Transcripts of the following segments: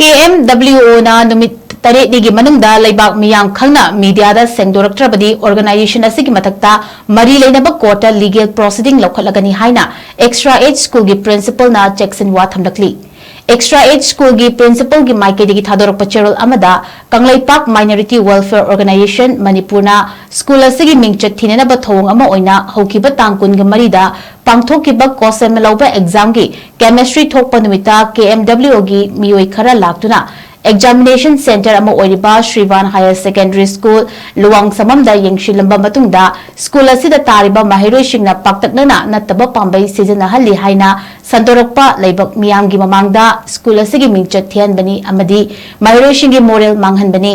KMWO na numit tare digi manungda laibak miyang khangna media da sengdoraktrabadi organization asigi matakta mari leinaba court legal proceeding lokhalagani haina extra age school gi principal na Jackson wa thamlakli extra age school gi principal gi maike digi thadorok pacherol amada Kanglaipak minority welfare organization manipurna school asigi mingchat thinena ba thong ama oina hokiba tangkun gi marida pangthokiba kosem lawba exam gi chemistry thokpa numita KMWO gi mioi khara laktuna examination center ama oiriba Shrivan Higher Secondary School Luwang Samamda yengshilamba matungda school asida tariba mahiroi singna paktaknana nataba pambai season halli haina sandorokpa laibak miyamgi mamangda school asigi mingchat thianbani amadi mahiroi singi moral manghanbani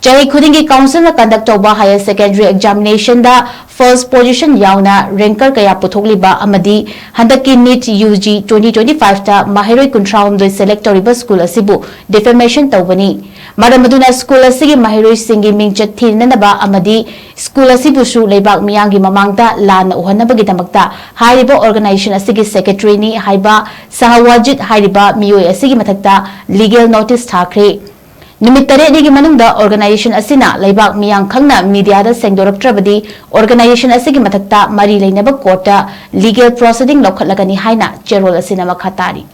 Chahi khudingi council na conduct toba higher secondary examination da first position yauna ranker kaya puthokliba amadi handaki NEET UG 2025 ta mahiroi kuntraum doi select toriba school asibu defamation tawbani maramaduna school asigi mahiroi singi mingchat thinanaba amadi school asibu su leibak miyangi mamangda lana uhanabagi damakta hariba organization asigi secretary ni haiba Sahawajit hariba miyoi asigi mathakta legal notice thakre Numit tare digi manungda organization asina laibak miyang khangna media da sengdoraktrabadi organization asigi mathakta mari leinaba court legal proceeding lokhalagani haina cherol asina makhatari